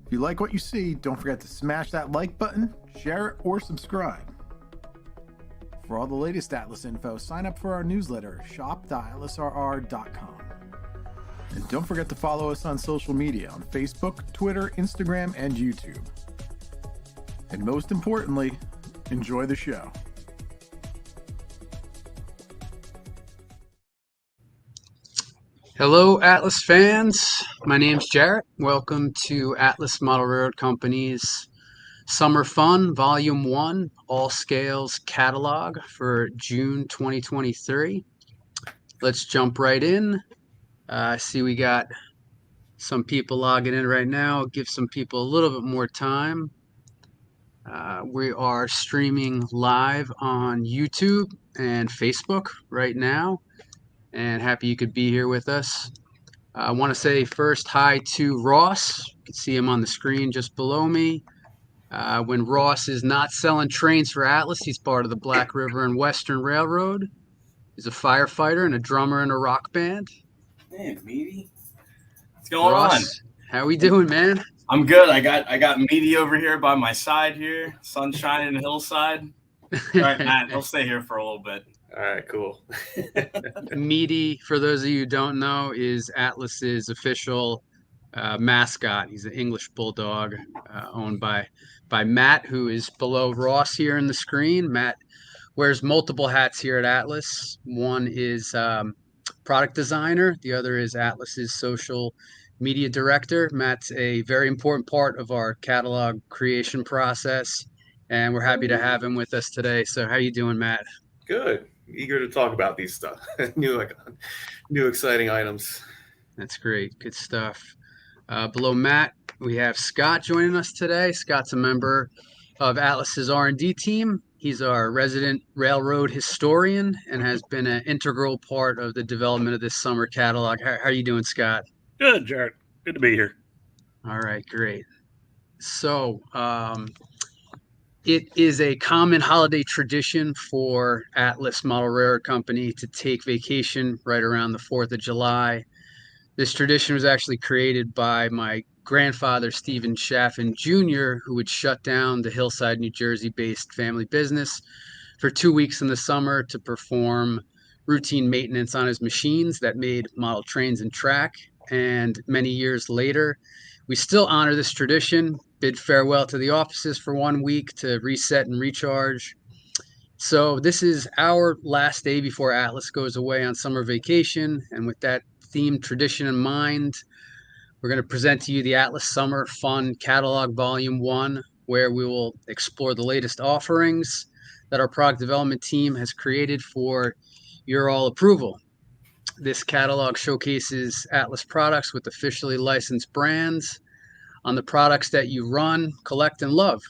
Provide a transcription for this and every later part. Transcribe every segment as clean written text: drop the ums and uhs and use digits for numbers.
If you like what you see, don't forget to smash that like button, share it, or subscribe. For all the latest Atlas info, sign up for our newsletter, shop.atlasrr.com. And don't forget to follow us on social media on Facebook, Twitter, Instagram, and YouTube. And most importantly, enjoy the show. Hello, Atlas fans. My name's Jarrett. Welcome to Atlas Model Railroad Company's Summer Fun Volume 1 All Scales Catalog for June 2023. Let's jump right in. I see we got some people logging in right now. Give some people a little bit more time. We are streaming live on YouTube and Facebook right now, and happy you could be here with us. I want to say first hi to Ross. You can see him on the screen just below me. When Ross is not selling trains for Atlas, he's part of the Black River and Western Railroad. He's a firefighter and a drummer in a rock band. Hey, Meaty. What's going Ross, on? how we doing, man? I'm good. I got Meaty over here by my side here. Sun shining the hillside. All right, Matt, he'll stay here for a little bit. All right, cool. Meaty, for those of you who don't know, is Atlas's official mascot. He's an English bulldog owned by Matt, who is below Ross here in the screen. Matt wears multiple hats here at Atlas. One is product designer. The other is Atlas's social media director. Matt's a very important part of our catalog creation process, and we're happy to have him with us today. So how you doing, Matt? Good. Eager to talk about these stuff. new exciting items. That's great. Good stuff. Below Matt, we have Scott joining us today. Scott's a member of Atlas's R&D team. He's our resident railroad historian and has been an integral part of the development of this summer catalog. How are you doing, Scott? Good, Jarrett. Good to be here. All right, great. So it is a common holiday tradition for Atlas Model Railroad Company to take vacation right around the 4th of July. This tradition was actually created by my grandfather, Stephen Chaffin Jr., who would shut down the Hillside, New Jersey-based family business for 2 weeks in the summer to perform routine maintenance on his machines that made model trains and track. And many years later, we still honor this tradition, bid farewell to the offices for 1 week to reset and recharge. So this is our last day before Atlas goes away on summer vacation. And with that themed tradition in mind, we're going to present to you the Atlas Summer Fun Catalog Volume 1, where we will explore the latest offerings that our product development team has created for your all approval. This catalog showcases Atlas products with officially licensed brands on the products that you run, collect, and love.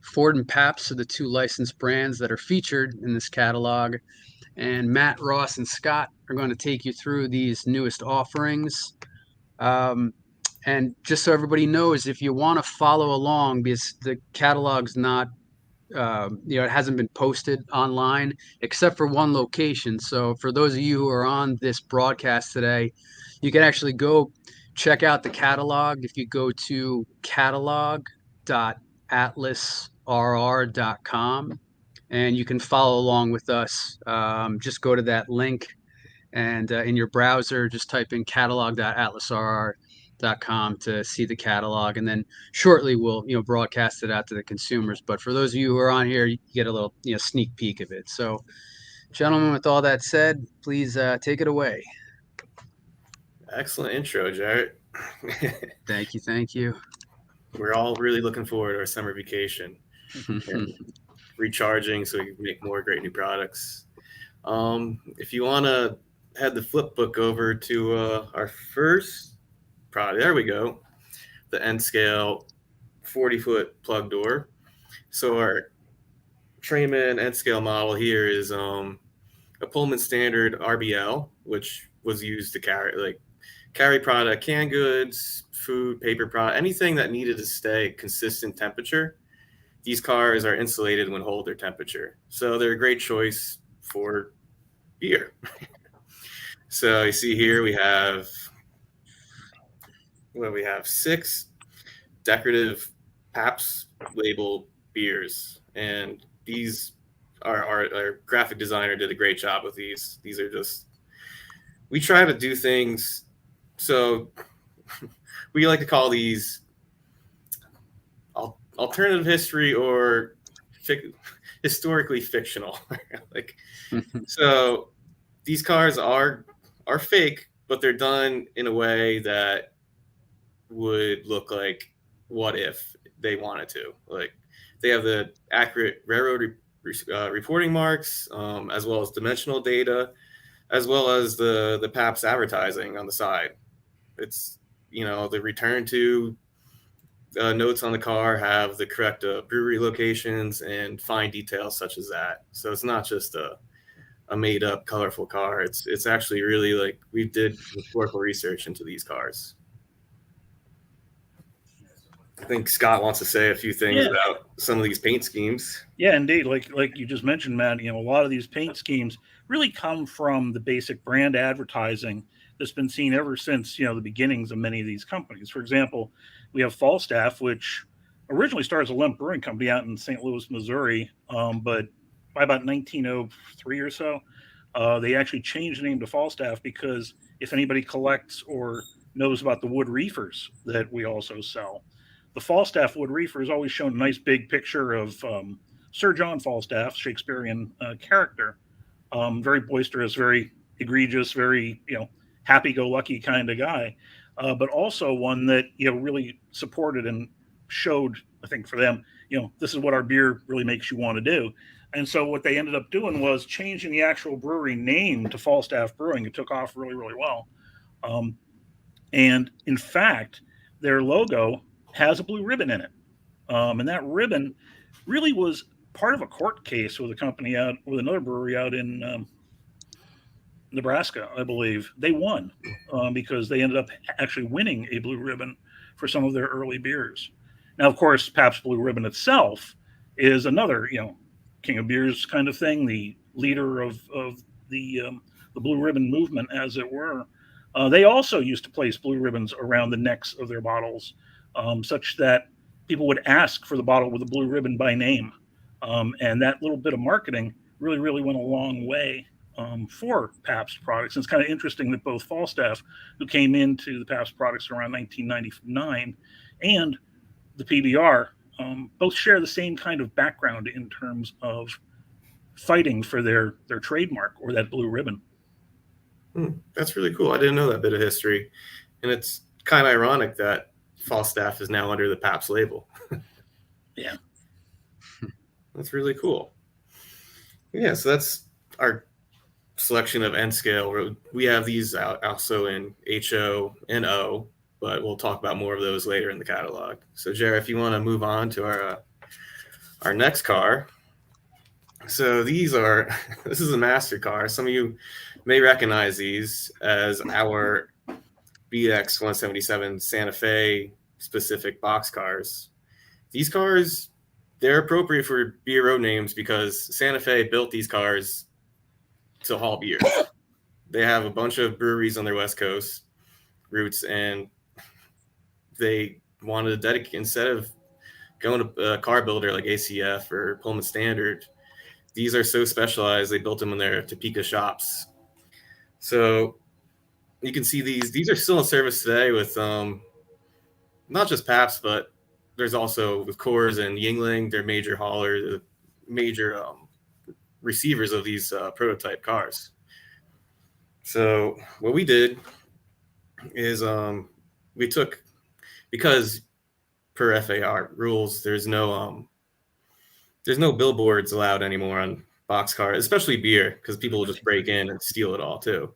Ford and Pabst are the two licensed brands that are featured in this catalog, and Matt, Ross, and Scott are going to take you through these newest offerings. And just so everybody knows, if you want to follow along, because the catalog's not, it hasn't been posted online except for one location. So for those of you who are on this broadcast today, you can actually go check out the catalog. If you go to catalog.atlasrr.com, and you can follow along with us. Just go to that link, and in your browser, just type in catalog.atlasrr.com to see the catalog, and then shortly we'll broadcast it out to the consumers. But for those of you who are on here, you get a little sneak peek of it. So, gentlemen, with all that said, please take it away. Excellent intro, Jarrett. Thank you. We're all really looking forward to our summer vacation. Recharging so we can make more great new products. If you want to head the flip book over to our first product, there we go, the N scale 40-foot plug door. So our Trainman N scale model here is a Pullman standard RBL, which was used to carry product, canned goods, food, paper product, anything that needed to stay consistent temperature. These cars are insulated when hold their temperature. So they're a great choice for beer. So you see here we have 6 decorative Pabst label beers, and these our graphic designer did a great job with these. These are just, we try to do things, so we like to call these alternative history or historically fictional. Like, so these cars are fake, but they're done in a way that would look like what if they wanted to. Like, they have the accurate railroad reporting marks, as well as dimensional data, as well as the Pabst advertising on the side. It's, the return to notes on the car have the correct brewery locations and fine details such as that. So it's not just a made up colorful car. It's actually really, like, we did historical research into these cars. I think Scott wants to say a few things about some of these paint schemes. Yeah, indeed. Like you just mentioned, Matt, a lot of these paint schemes really come from the basic brand advertising that's been seen ever since, the beginnings of many of these companies. For example, we have Falstaff, which originally started as a Lemp Brewing Company out in St. Louis, Missouri, but by about 1903 or so, they actually changed the name to Falstaff because if anybody collects or knows about the wood reefers that we also sell, the Falstaff wood reefer has always shown a nice big picture of Sir John Falstaff, Shakespearean character, very boisterous, very egregious, very happy-go-lucky kind of guy, but also one that really supported and showed, I think, for them, this is what our beer really makes you want to do. And so what they ended up doing was changing the actual brewery name to Falstaff Brewing. It took off really, really well. And in fact, their logo has a blue ribbon in it. And that ribbon really was part of a court case with another brewery out in Nebraska, I believe. They won because they ended up actually winning a blue ribbon for some of their early beers. Now, of course, Pabst Blue Ribbon itself is another, king of beers kind of thing, the leader of the blue ribbon movement, as it were. They also used to place blue ribbons around the necks of their bottles, such that people would ask for the bottle with a blue ribbon by name. And that little bit of marketing really, really went a long way for Pabst products. And it's kind of interesting that both Falstaff, who came into the Pabst products around 1999, and the PBR both share the same kind of background in terms of fighting for their trademark or that blue ribbon. That's really cool. I didn't know that bit of history. And it's kind of ironic that Falstaff is now under the Pabst label. Yeah. That's really cool. Yeah, so that's our selection of N scale. We have these out also in HO and O, but we'll talk about more of those later in the catalog. So, Jared, if you want to move on to our next car. So this is a master car. Some of you may recognize these as our BX 177 Santa Fe specific box cars. These cars, they're appropriate for beer road names because Santa Fe built these cars to haul beer. They have a bunch of breweries on their West Coast routes, and they wanted to dedicate, instead of going to a car builder like ACF or Pullman Standard, these are so specialized, they built them in their Topeka shops. So you can see these are still in service today with not just Pabst, but there's also with Coors and Yuengling, they're major haulers, major receivers of these prototype cars. So what we did is we took, because per FAR rules, there's no billboards allowed anymore on boxcar, especially beer, because people will just break in and steal it all too.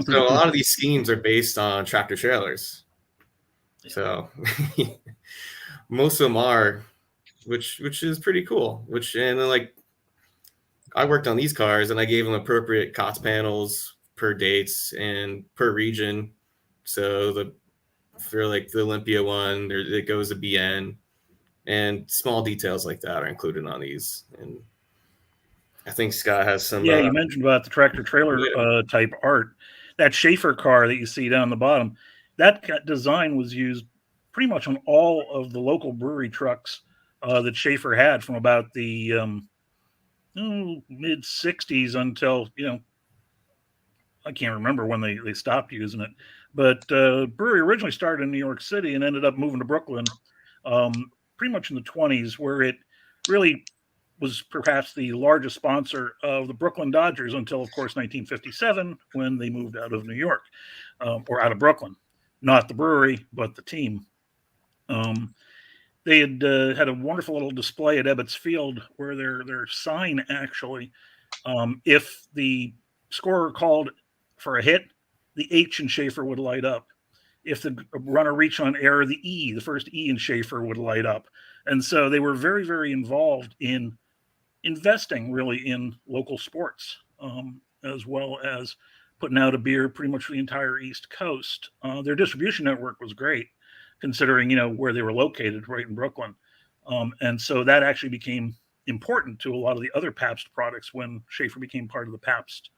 So a lot of these schemes are based on tractor trailers. So most of them are, which is pretty cool. And then, like, I worked on these cars and I gave them appropriate COTS panels per dates and per region. So for like the Olympia one, it goes to BN, and small details like that are included on these. And I think Scott has some. Yeah, you mentioned about the tractor trailer type art. That Schaefer car that you see down the bottom, that design was used pretty much on all of the local brewery trucks that Schaefer had from about the mid 60s until, I can't remember when they stopped using it. But brewery originally started in New York City and ended up moving to Brooklyn pretty much in the 20s, where it really was perhaps the largest sponsor of the Brooklyn Dodgers until, of course, 1957, when they moved out of New York or out of Brooklyn. Not the brewery, but the team. They had a wonderful little display at Ebbets Field where their sign actually, if the scorer called for a hit, the H in Schaefer would light up. If the runner reached on error, the first E in Schaefer would light up. And so they were very, very involved in investing really in local sports, as well as putting out a beer pretty much for the entire East Coast. Their distribution network was great, considering, where they were located, right in Brooklyn. And so that actually became important to a lot of the other Pabst products when Schaefer became part of the Pabst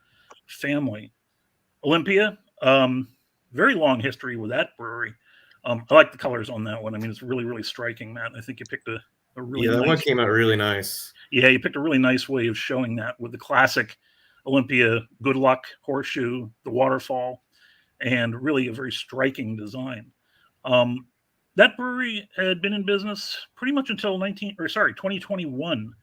family. Olympia, very long history with that brewery. I like the colors on that one. I mean, it's really, really striking, Matt. I think you picked a really that nice one came out really nice. Yeah, you picked a really nice way of showing that with the classic Olympia Good Luck horseshoe, the waterfall, and really a very striking design. That brewery had been in business pretty much until 2021,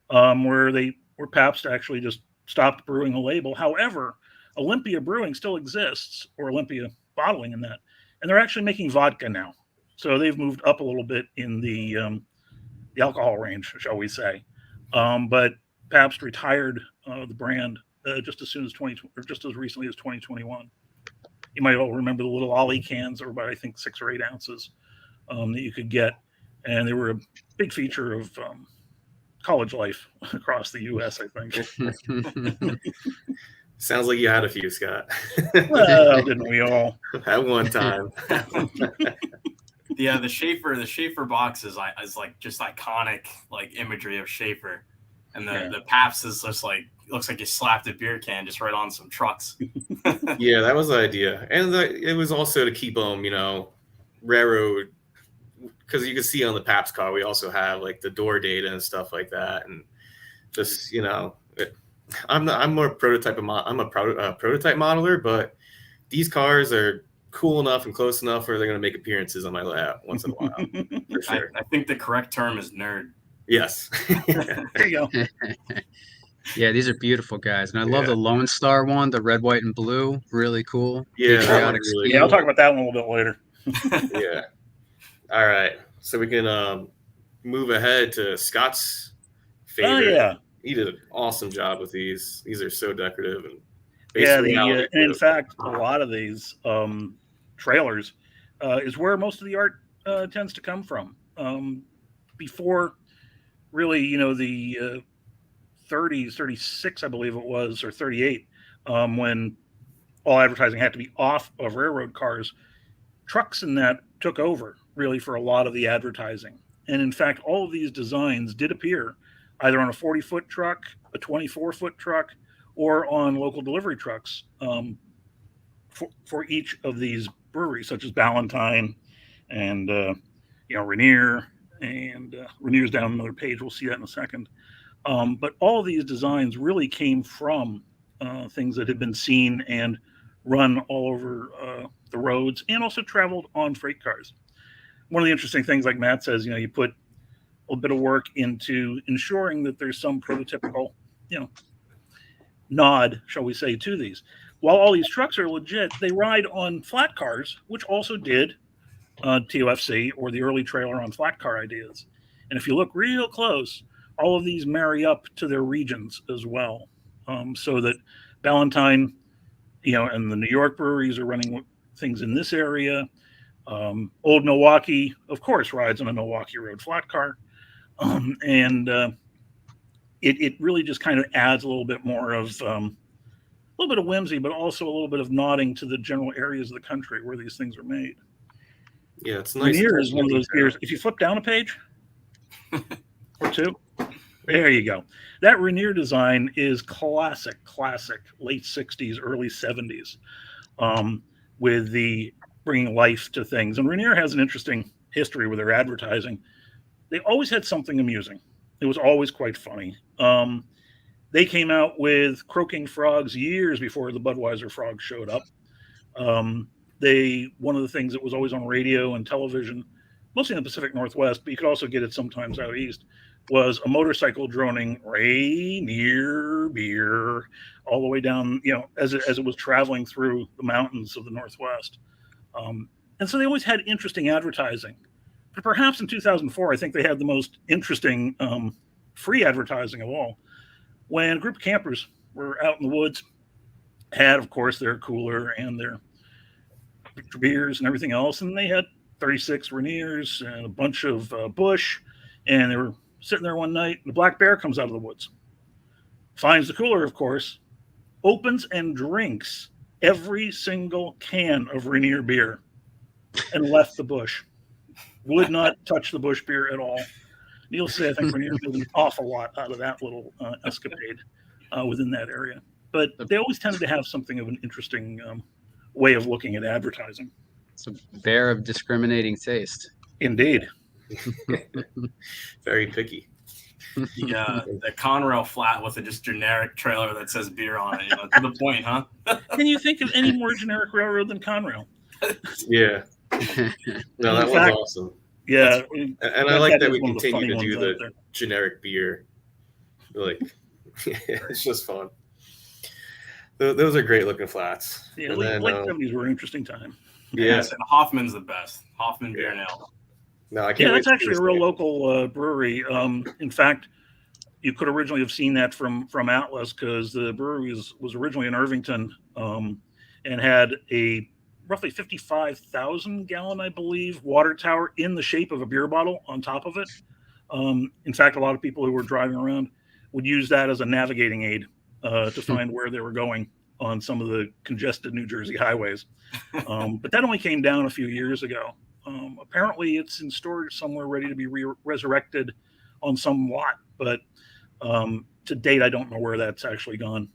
where Pabst actually just stopped brewing the label. However, Olympia Brewing still exists, or Olympia Bottling in that, and they're actually making vodka now. So they've moved up a little bit in the alcohol range, shall we say. But Pabst retired the brand just as recently as 2021. You might all remember the little Ollie cans, that were about, I think, 6 or 8 ounces that you could get, and they were a big feature of college life across the U.S., I think. Sounds like you had a few, Scott. Well, didn't we all? At one time. Yeah, the Schaefer box is like just iconic like imagery of Schaefer, and the Pabst is just like, looks like you slapped a beer can just right on some trucks. Yeah, that was the idea, and it was also to keep them, railroad, because you can see on the Pabst car we also have like the door data and stuff like that, and just I'm more prototype. I'm a prototype modeler, but these cars are cool enough and close enough where they're going to make appearances on my lab once in a while. For sure. I think the correct term is nerd. Yes. There you go. Yeah, these are beautiful, guys, and I love the Lone Star one, the red, white, and blue. Really cool. Yeah, patriotic really I'll talk about that one a little bit later. Yeah. All right, so we can move ahead to Scott's favorite. Oh yeah, he did an awesome job with these. These are so decorative and and in fact, a lot of these trailers is where most of the art tends to come from. Before really, the 30s, 36, I believe it was, or 38, when all advertising had to be off of railroad cars, trucks and that took over really for a lot of the advertising. And in fact, all of these designs did appear either on a 40-foot truck, a 24-foot truck, or on local delivery trucks for each of these breweries, such as Ballantine and Rainier, and Rainier's down another page. We'll see that in a second. But all of these designs really came from things that had been seen and run all over the roads, and also traveled on freight cars. One of the interesting things, like Matt says, you put a little bit of work into ensuring that there's some prototypical, nod, shall we say, to these. While all these trucks are legit, they ride on flat cars, which also did TOFC, or the early trailer on flat car ideas. And if you look real close, all of these marry up to their regions as well. So that Ballantine, and the New York breweries are running things in this area. Old Milwaukee, of course, rides on a Milwaukee Road flat car. It really just kind of adds a little bit more of a little bit of whimsy, but also a little bit of nodding to the general areas of the country where these things are made. Yeah, it's nice. Rainier is one of those beers. If you flip down a page or two, there you go. That Rainier design is classic late 60s, early 70s, with the bringing life to things. And Rainier has an interesting history with their advertising. They always had something amusing. It was always quite funny. They came out with croaking frogs years before the Budweiser frog showed up. One of the things that was always on radio and television, mostly in the Pacific Northwest, but you could also get it sometimes out east, was a motorcycle droning Rainier beer all the way down, as it was traveling through the mountains of the Northwest. And so they always had interesting advertising. But perhaps in 2004, I think they had the most interesting free advertising of all. When a group of campers were out in the woods, had, of course, their cooler and their beers and everything else, and they had 36 Rainiers and a bunch of Busch, and they were sitting there one night, and the black bear comes out of the woods, finds the cooler, of course, opens and drinks every single can of Rainier beer, and left the Busch. Would not touch the Busch beer at all. Needless to say, I think Rainier made an awful lot out of that little escapade within that area. But they always tended to have something of an interesting way of looking at advertising. It's a bear of discriminating taste. Indeed. Very picky. The Conrail flat with a just generic trailer that says beer on it. To the point, huh? Can you think of any more generic railroad than Conrail? Yeah. No, that was awesome. Yeah. And I like that we continue to do the generic beer. Like, it's just fun. Those are great looking flats. Yeah, late 70s were an interesting time. Yes, and Hoffman's the best. Hoffman Beer and Ale. No, I can't. Yeah, that's actually a real local brewery. In fact, you could originally have seen that from Atlas, because the brewery was originally in Irvington and had a roughly 55,000 gallon, I believe, water tower in the shape of a beer bottle on top of it. In fact, a lot of people who were driving around would use that as a navigating aid to find where they were going on some of the congested New Jersey highways. But that only came down a few years ago. Apparently it's in storage somewhere ready to be resurrected on some lot, but to date, I don't know where that's actually gone.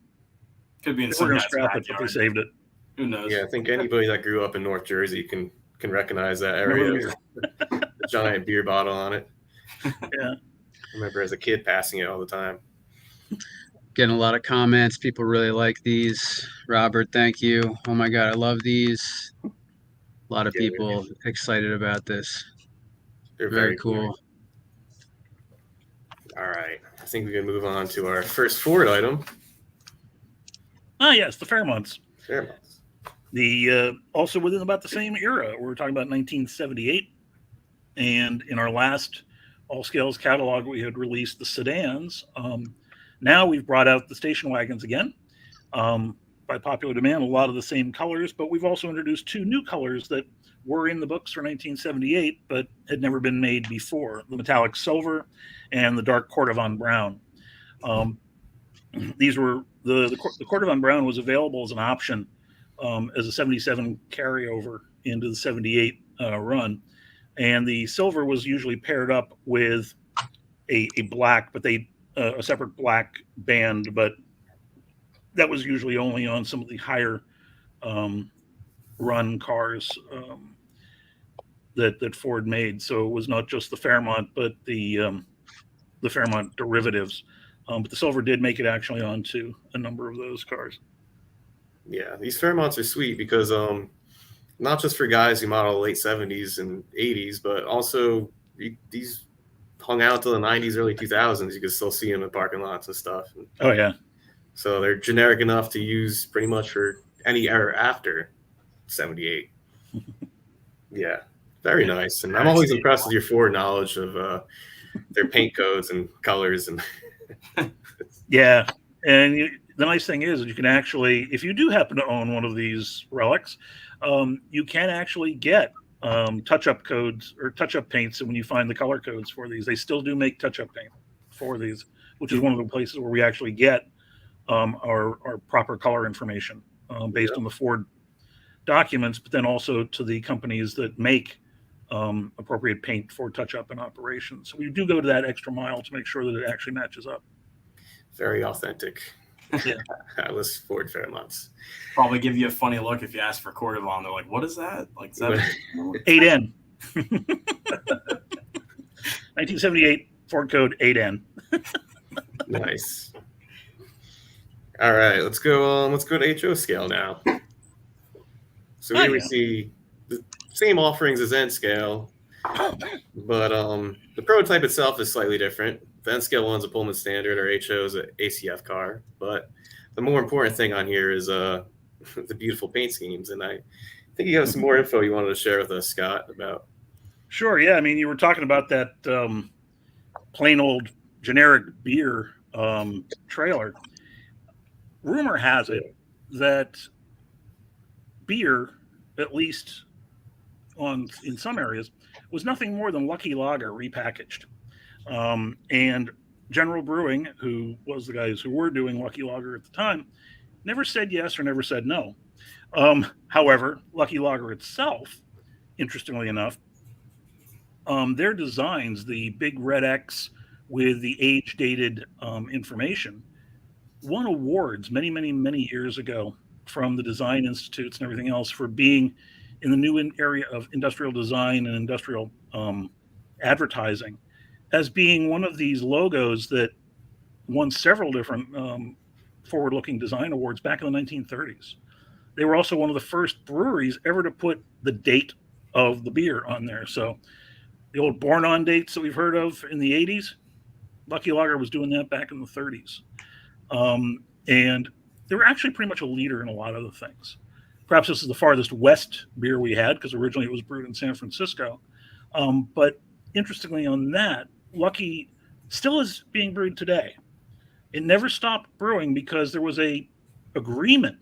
Could be in some guy's scrap it, but they saved it. Who knows? Yeah, I think anybody that grew up in North Jersey can recognize that area. The giant beer bottle on it. Yeah. I remember as a kid passing it all the time. Getting a lot of comments. People really like these. Robert, thank you. Oh my God, I love these. A lot of people excited about this. They're very cool. All right. I think we can move on to our first Ford item. Yes, the Fairmonts. The also within about the same era. We're talking about 1978. And in our last All Scales catalog, we had released the sedans. Now we've brought out the station wagons again. By popular demand, a lot of the same colors, but we've also introduced two new colors that were in the books for 1978, but had never been made before: the metallic silver and the dark Cordovan brown. These were the Cordovan brown was available as an option as a 77 carryover into the 78 run, and the silver was usually paired up with a black, but a separate black band, but that was usually only on some of the higher run cars that Ford made. So it was not just the Fairmont, but the Fairmont derivatives. But the silver did make it actually onto a number of those cars. Yeah, these Fairmonts are sweet because not just for guys who model the late 70s and 80s, but also these hung out till the 90s, early 2000s. You can still see them in parking lots and stuff. Oh, yeah. So they're generic enough to use pretty much for any era after 78. Yeah, very nice. And I'm always impressed with your Ford knowledge of their paint codes and colors. And yeah, and the nice thing is you can actually, if you do happen to own one of these relics, you can actually get touch-up codes or touch-up paints. And when you find the color codes for these, they still do make touch-up paint for these, which is one of the places where we actually get our proper color information based on the Ford documents, but then also to the companies that make appropriate paint for touch-up and operations. So we do go to that extra mile to make sure that it actually matches up. Very authentic. Yeah. Atlas Ford Fairmonts. Probably give you a funny look if you ask for Cordovan. They're like, what is that? Like 8N. 1978, Ford code 8N. Nice. All right, let's go. Let's go to HO scale now. So here we see the same offerings as N scale, but the prototype itself is slightly different. The N scale one's a Pullman Standard, or HO is an ACF car. But the more important thing on here is the beautiful paint schemes, and I think you have some more info you wanted to share with us, Scott, about. Sure. Yeah. I mean, you were talking about that plain old generic beer trailer. Rumor has it that beer, at least in some areas, was nothing more than Lucky Lager repackaged. And General Brewing, who was the guys who were doing Lucky Lager at the time, never said yes or never said no. However, Lucky Lager itself, interestingly enough, their designs, the big red X with the age-dated information, won awards many, many, many years ago from the design institutes and everything else for being in the new area of industrial design and industrial advertising as being one of these logos that won several different forward-looking design awards back in the 1930s. They were also one of the first breweries ever to put the date of the beer on there. So the old born on dates that we've heard of in the 80s, Lucky Lager was doing that back in the 30s. And they were actually pretty much a leader in a lot of the things. Perhaps this is the farthest west beer we had, because originally it was brewed in San Francisco. But interestingly on that, Lucky still is being brewed today. It never stopped brewing because there was a agreement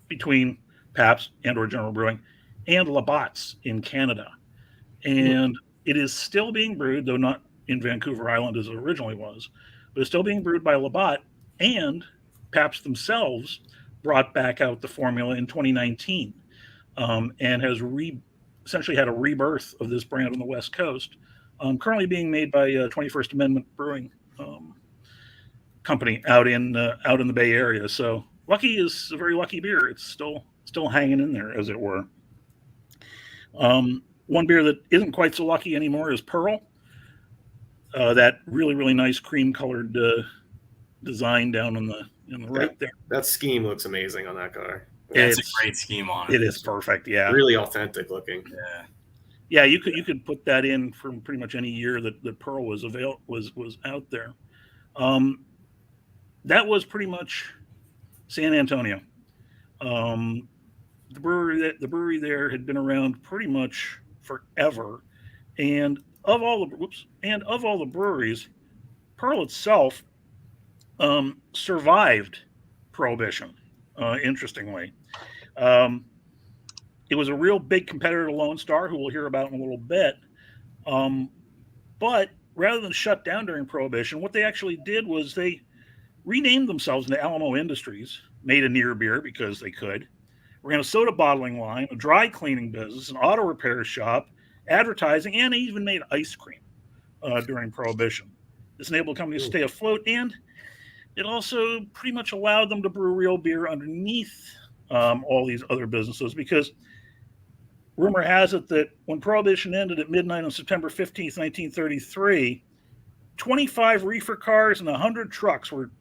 between Pabst and or General Brewing and Labatt's in Canada. And it is still being brewed, though not in Vancouver Island as it originally was, but it's still being brewed by Labatt, and Pabst themselves brought back out the formula in 2019 and has essentially had a rebirth of this brand on the West Coast, currently being made by 21st Amendment Brewing Company out in the Bay Area. So Lucky is a very lucky beer. It's still hanging in there, as it were. One beer that isn't quite so lucky anymore is Pearl. That really, really nice cream-colored design down on the right there. That scheme looks amazing on that car. It's a great scheme on it. It is perfect. Yeah, really authentic looking. Yeah. You could put that in from pretty much any year that Pearl was out there. That was pretty much San Antonio. The brewery there had been around pretty much forever, and of all the breweries, Pearl itself survived Prohibition. Interestingly, it was a real big competitor to Lone Star, who we'll hear about in a little bit. But rather than shut down during Prohibition, what they actually did was they renamed themselves into Alamo Industries, made a near beer because they could, ran a soda bottling line, a dry cleaning business, an auto repair shop, advertising, and they even made ice cream during Prohibition. This enabled companies to stay afloat, and it also pretty much allowed them to brew real beer underneath all these other businesses, because rumor has it that when Prohibition ended at midnight on September 15th, 1933, 25 reefer cars and 100 trucks were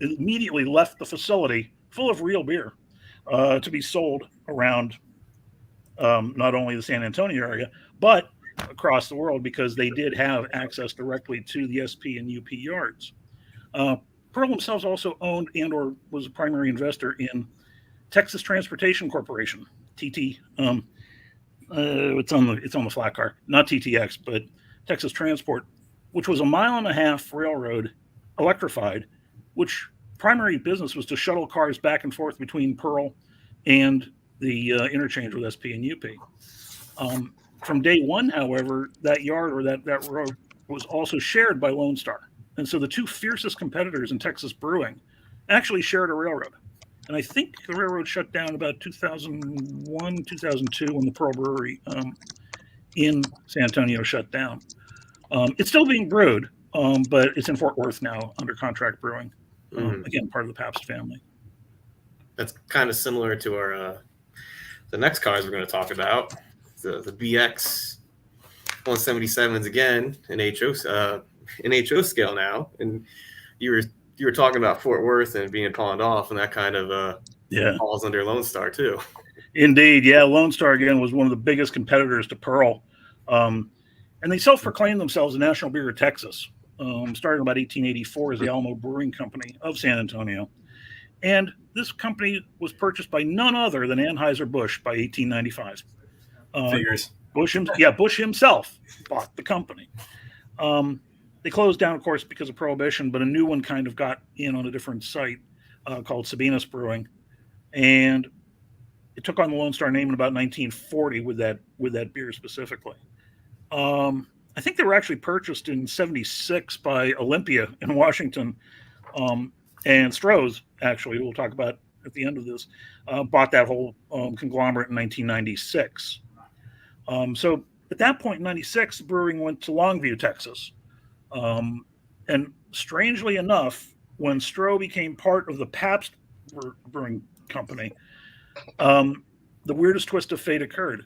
immediately left the facility full of real beer to be sold around not only the San Antonio area, but across the world, because they did have access directly to the SP and UP yards. Pearl themselves also owned and or was a primary investor in Texas Transportation Corporation, TT. It's on the flat car, not TTX, but Texas Transport, which was a 1.5 mile railroad, electrified, which primary business was to shuttle cars back and forth between Pearl and the interchange with SP and UP. From day one, however, that yard or that road was also shared by Lone Star. And so the two fiercest competitors in Texas brewing actually shared a railroad. And I think the railroad shut down about 2001, 2002 when the Pearl Brewery in San Antonio shut down. It's still being brewed, but it's in Fort Worth now under contract brewing. Again, part of the Pabst family. That's kind of similar to our the next cars we're going to talk about, the BX 177s again in HO scale now, and you were talking about Fort Worth and being pawned off, and that kind of falls under Lone Star too. Indeed, yeah. Lone Star again was one of the biggest competitors to Pearl, and they self-proclaimed themselves the national beer of Texas. Starting about 1884 as the Alamo Brewing Company of San Antonio, and this company was purchased by none other than Anheuser-Busch by 1895. Figures. Bush himself bought the company. They closed down, of course, because of Prohibition, but a new one kind of got in on a different site called Sabinus Brewing, and it took on the Lone Star name in about 1940 with that beer specifically. I think they were actually purchased in '76 by Olympia in Washington, and Stroh's, actually, we'll talk about at the end of this, bought that whole conglomerate in 1996. So at that point in '96, the brewing went to Longview, Texas. And strangely enough, when Stroh became part of the Pabst Brewing Company, the weirdest twist of fate occurred.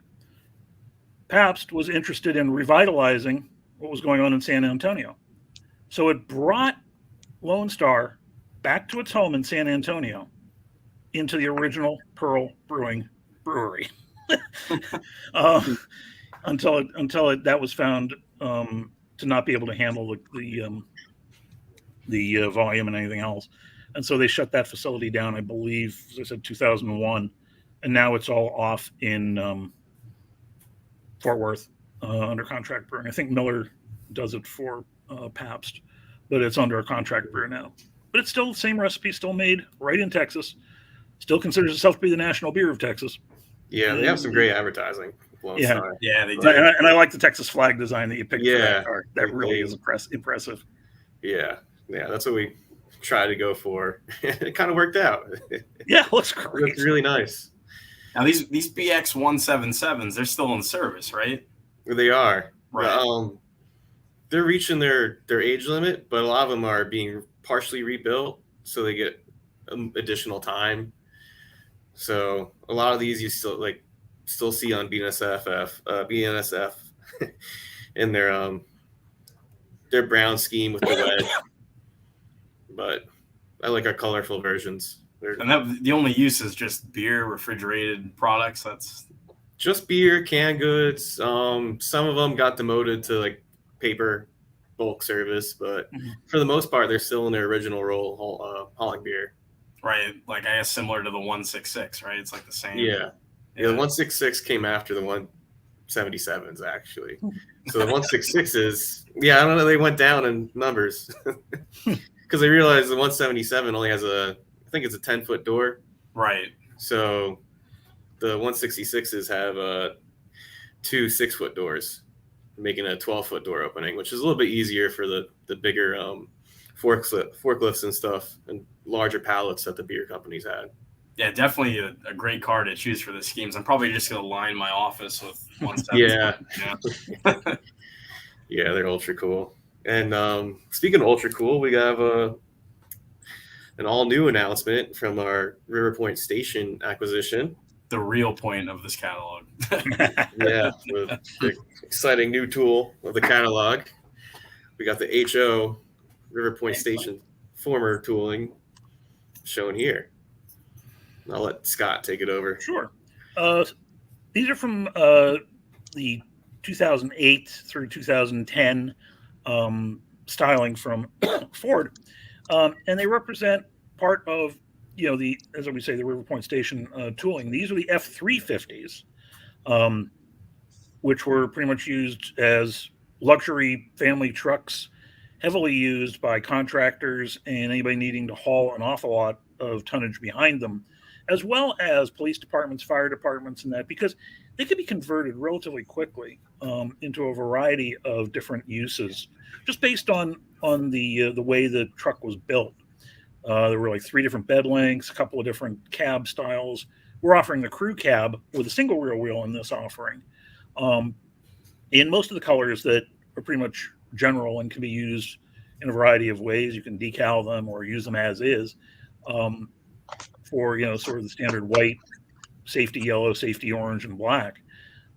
Pabst was interested in revitalizing what was going on in San Antonio. So it brought Lone Star back to its home in San Antonio into the original Pearl Brewing Brewery. Until that was found to not be able to handle the volume and anything else. And so they shut that facility down, I believe, as I said, 2001. And now it's all off in Fort Worth under contract brewing. I think Miller does it for Pabst, but it's under a contract brewer now. But it's still the same recipe, still made right in Texas. Still considers itself to be the national beer of Texas. Yeah, they have some great advertising. Yeah, they do. And I like the Texas flag design that you picked for that car. That really is impressive. Yeah, that's what we tried to go for. It kind of worked out. Yeah, it looks great. It looks really nice. Now these BX 177s, they're still in service, right? They are. Right. They're reaching their age limit, but a lot of them are being partially rebuilt, so they get additional time. So a lot of these you still see on BNSF in their brown scheme with the wedge. But I like our colorful versions. And the only use is just beer, refrigerated products. That's just beer, canned goods. Some of them got demoted to like paper bulk service, but for the most part, they're still in their original role, hauling beer. Right, like I guess similar to the 166, right? It's like the same. Yeah. The 166 came after the 177s, actually. So the 166s, I don't know, they went down in numbers because they realized the 177 only has I think it's a 10-foot door. Right. So the 166s have 2 6-foot doors, making a 12-foot door opening, which is a little bit easier for the bigger forklifts and stuff and larger pallets that the beer companies had. Yeah, definitely a great car to choose for the schemes. I'm probably just going to line my office with 177. Yeah, they're ultra cool. And speaking of ultra cool, we have an all-new announcement from our River Point Station acquisition. The real point of this catalog. Yeah, the exciting new tool of the catalog. We got the HO River Point Station former tooling shown here. I'll let Scott take it over. Sure. These are from the 2008 through 2010 styling from Ford, and they represent part of as we say, the River Point Station tooling. These are the F350s, which were pretty much used as luxury family trucks, heavily used by contractors and anybody needing to haul an awful lot of tonnage behind them, as well as police departments, fire departments, and that, because they could be converted relatively quickly into a variety of different uses, just based on the way the truck was built. There were like 3 different bed lengths, a couple of different cab styles. We're offering the crew cab with a single rear wheel in this offering, in most of the colors that are pretty much general and can be used in a variety of ways. You can decal them or use them as is, for sort of the standard white, safety yellow, safety orange, and black.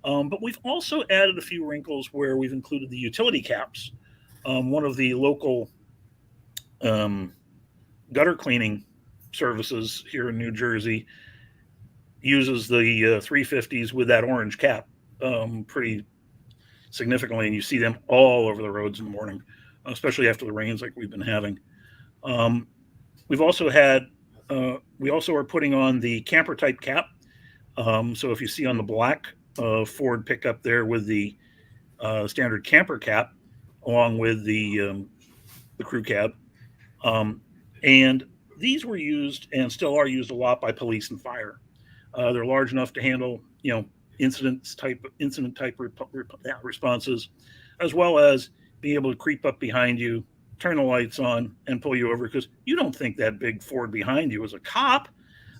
But we've also added a few wrinkles where we've included the utility caps. One of the local gutter cleaning services here in New Jersey uses the 350s with that orange cap pretty significantly, and you see them all over the roads in the morning, especially after the rains like we've been having. We've also had, we also are putting on the camper type cap. So if you see on the black Ford pickup there with the standard camper cap, along with the crew cab, and these were used and still are used a lot by police and fire. They're large enough to handle, incident type responses, as well as being able to creep up behind you, turn the lights on, and pull you over because you don't think that big Ford behind you is a cop.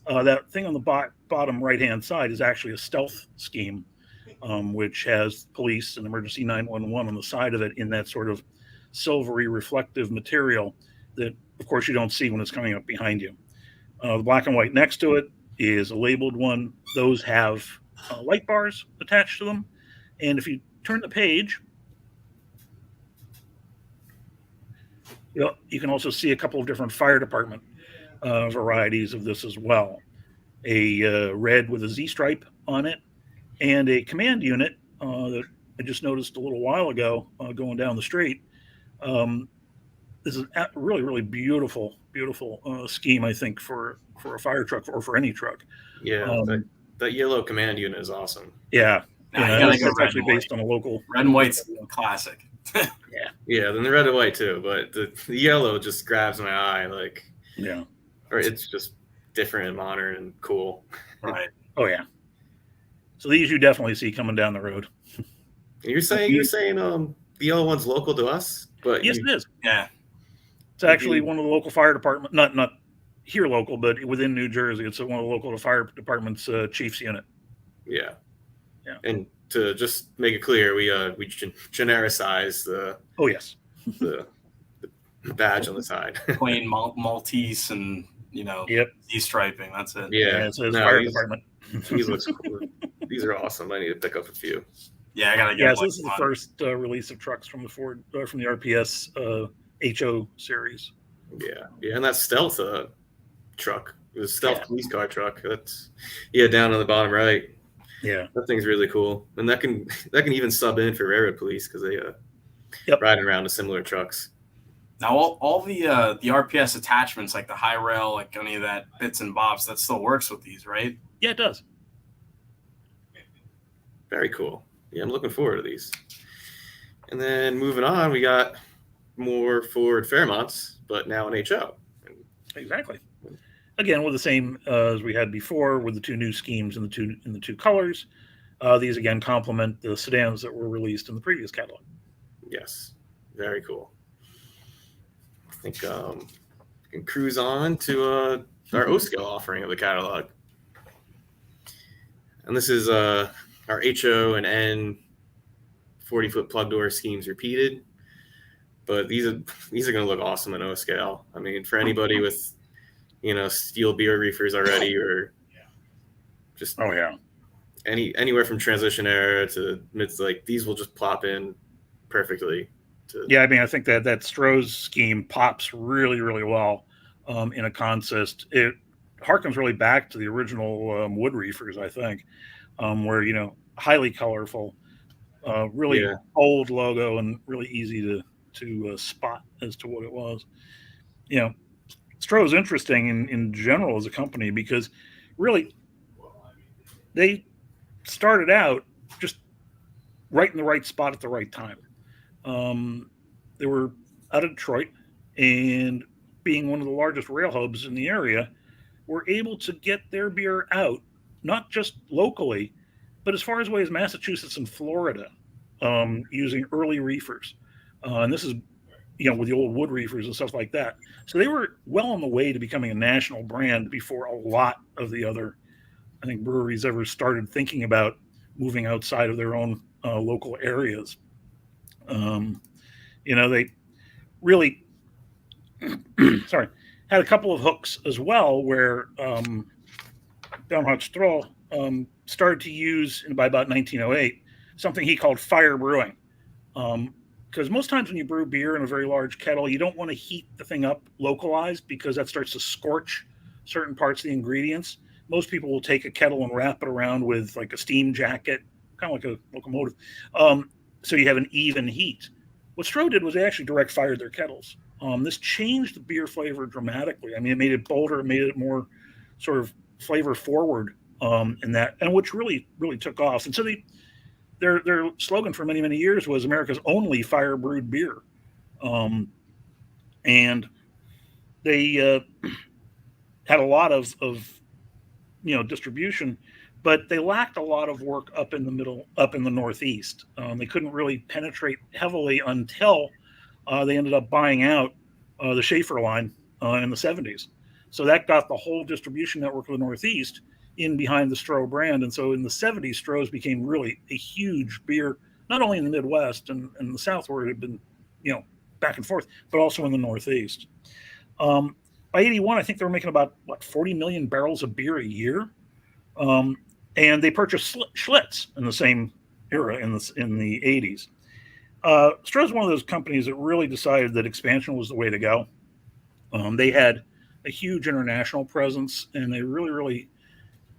That thing on the bottom right-hand side is actually a stealth scheme, which has police and emergency 911 on the side of it in that sort of silvery reflective material that, of course, you don't see when it's coming up behind you. The black and white next to it is a labeled one. Those have light bars attached to them. And if you turn the page, you can also see a couple of different fire department varieties of this as well. A red with a Z stripe on it, and a command unit that I just noticed a little while ago going down the street. This is a really, really beautiful scheme, I think, for a fire truck or for any truck. Yeah, that yellow command unit is awesome. Yeah, it's actually based on a local. Red and white's classic. Yeah, then the red and white too, but the yellow just grabs my eye, or it's just different and modern and cool. Right. Oh yeah. So these you definitely see coming down the road. You're saying the yellow one's local to us, but yes, it is. Yeah. It's actually one of the local fire department, not here local, but within New Jersey. It's one of the local fire department's chief's unit. Yeah. And to just make it clear, we genericize the the badge on the spe Plain Maltese and Z striping. That's it. Yeah, it says fire department. These looks cool. These are awesome. I need to pick up a few. Yeah, I gotta get. So this is the first release of trucks from the Ford from the RPS HO series. Yeah, and that stealth truck, the stealth police car truck. That's down on the bottom right. Yeah, that thing's really cool, and that can even sub in for railroad police because they riding around with similar trucks. Now all the RPS attachments, like the high rail, like any of that bits and bobs, that still works with these, right? Yeah, it does. Very cool. Yeah, I'm looking forward to these. And then moving on, we got more Ford Fairmonts, but now in HO. Exactly. Again, with the same as we had before, with the two new schemes in the two colors. These again complement the sedans that were released in the previous catalog. Yes, very cool. I think we can cruise on to our O-scale offering of the catalog. And this is our HO and N 40-foot plug door schemes repeated. But these are going to look awesome in O-scale. I mean, for anybody with steel beer reefers already, or just anywhere from transition era to mid, like these will just plop in perfectly. I mean, I think that Stroh's scheme pops really, really well in a consist. It harkens really back to the original wood reefers, I think, where highly colorful, really old logo and really easy to spot as to what it was. Stroh's interesting in general as a company because really they started out just right in the right spot at the right time. They were out of Detroit, and being one of the largest rail hubs in the area, were able to get their beer out, not just locally, but as far away as Massachusetts and Florida, using early reefers. And this is with the old wood reefers and stuff like that. So they were well on the way to becoming a national brand before a lot of the other, I think, breweries ever started thinking about moving outside of their own local areas. They really, had a couple of hooks as well where Bernhard Stroh started to use, by about 1908, something he called fire brewing. Because most times when you brew beer in a very large kettle, you don't want to heat the thing up localized because that starts to scorch certain parts of the ingredients. Most people will take a kettle and wrap it around with like a steam jacket, kind of like a locomotive, so you have an even heat. What Stroh did was they actually direct fired their kettles. This changed the beer flavor dramatically. I mean, it made it bolder, it made it more sort of flavor forward, in that, and which really took off. And so their slogan for many years was America's only fire brewed beer, and they had a lot of distribution, but they lacked a lot of work up in the Northeast. They couldn't really penetrate heavily until they ended up buying out the Schaefer line in the 70s. So that got the whole distribution network of the Northeast in behind the Stroh brand. And so in the 70s, Stroh's became really a huge beer, not only in the Midwest and the South where it had been, back and forth, but also in the Northeast. By 81, I think they were making about 40 million barrels of beer a year. And they purchased Schlitz in the same era in the 80s. Stroh's one of those companies that really decided that expansion was the way to go. They had a huge international presence, and they really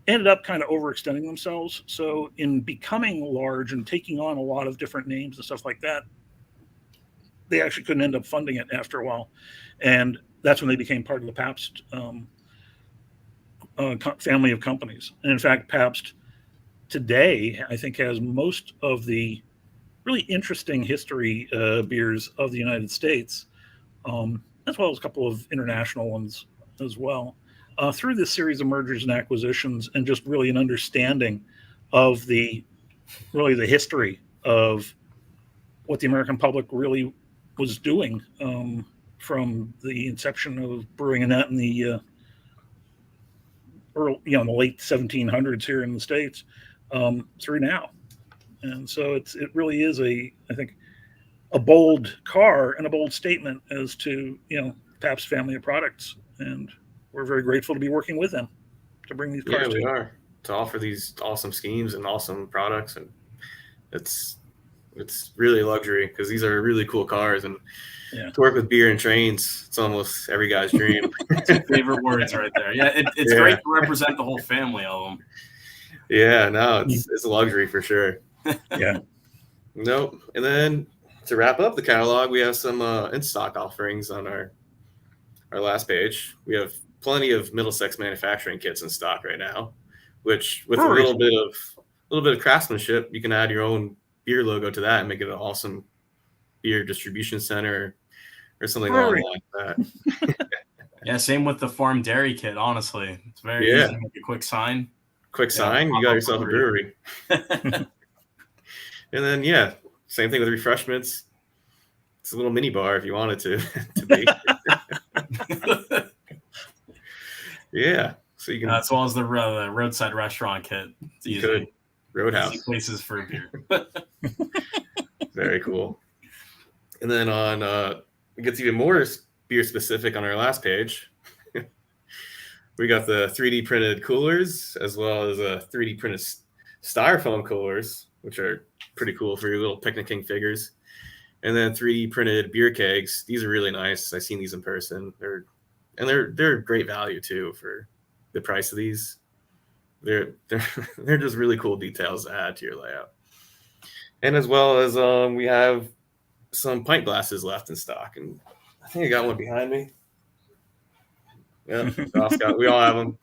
ended up kind of overextending themselves. So in becoming large and taking on a lot of different names and stuff like that, they actually couldn't end up funding it after a while. And that's when they became part of the Pabst family of companies. And in fact, Pabst today, I think, has most of the really interesting history beers of the United States, as well as a couple of international ones as well, through this series of mergers and acquisitions, and just really an understanding of the history of what the American public really was doing, from the inception of brewing in the early, in the late 1700s here in the States, through now. And so it really is I think, a bold car and a bold statement as to, Pabst family of products. And we're very grateful to be working with them to bring these cars. Yeah, we are, to offer these awesome schemes and awesome products. And it's really a luxury because these are really cool cars. And to work with beer and trains, it's almost every guy's dream. It's your favorite words right there. Yeah, it's great to represent the whole family of them. Yeah, no, it's a luxury for sure. Yeah. Nope. And then to wrap up the catalog, we have some in-stock offerings on our last page. We have plenty of Middlesex manufacturing kits in stock right now, which with a little bit of craftsmanship, you can add your own beer logo to that and make it an awesome beer distribution center or something along like that. Yeah, same with the farm dairy kit. Honestly, it's very easy to make a quick sign. You got yourself a brewery. And then same thing with refreshments. It's a little mini bar if you wanted to be. Yeah, so you can, as well as the roadside restaurant kit. It's easy. Good Roadhouse easy places for beer. Very cool. And then on it gets even more beer specific on our last page. We got the 3D printed coolers as well as 3D printed styrofoam coolers, which are pretty cool for your little picnicking figures. And then 3D printed beer kegs. These are really nice. I've seen these in person. They're great value too for the price of these. They're just really cool details to add to your layout. And as well as we have some pint glasses left in stock, and I think I got one behind me. Yeah, we all have them.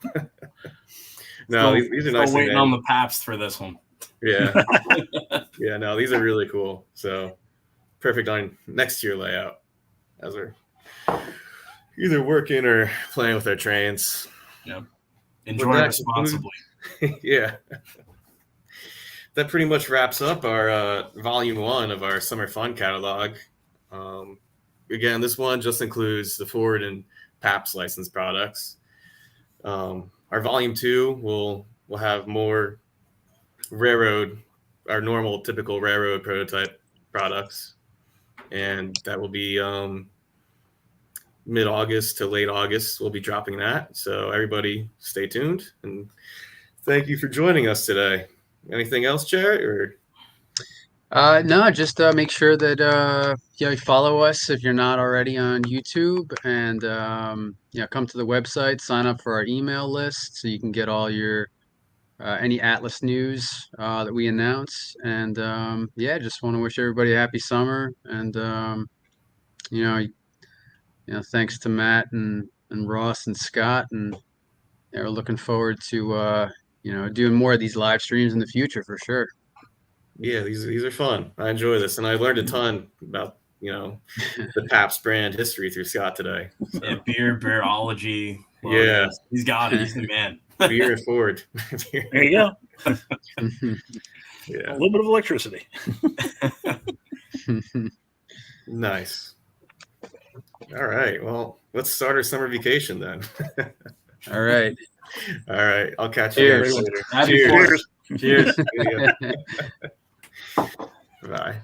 No, these are nice. Still waiting on the Pabst for this one. Yeah. Yeah, no, these are really cool. So perfect on next to your layout as we're either working or playing with our trains. Yep. Enjoy responsibly. Yeah. That pretty much wraps up our volume 1 of our summer fun catalog. Again, this one just includes the Ford and Pabst licensed products. Our volume 2 will have more our normal typical railroad prototype products, and that will be mid-August to late August. We'll be dropping that, so everybody stay tuned, and Thank you for joining us today. Anything else, Jarrett? Or No, just make sure that you follow us if you're not already on YouTube, and come to the website, sign up for our email list so you can get all your any Atlas news that we announce. And just want to wish everybody a happy summer, and thanks to Matt and Ross and Scott, and we're looking forward to doing more of these live streams in the future for sure. yeah, these are fun. I enjoy this, and I learned a ton about the Pabst brand history through Scott today. So. Yeah, beerology. Yeah, he's got it. He's the man. Beer and Ford. There you go. Yeah, A little bit of electricity. Nice. All right. Well, let's start our summer vacation then. All right. All right. I'll catch Cheers. you guys later. Happy Cheers. Cheers. Cheers. Bye.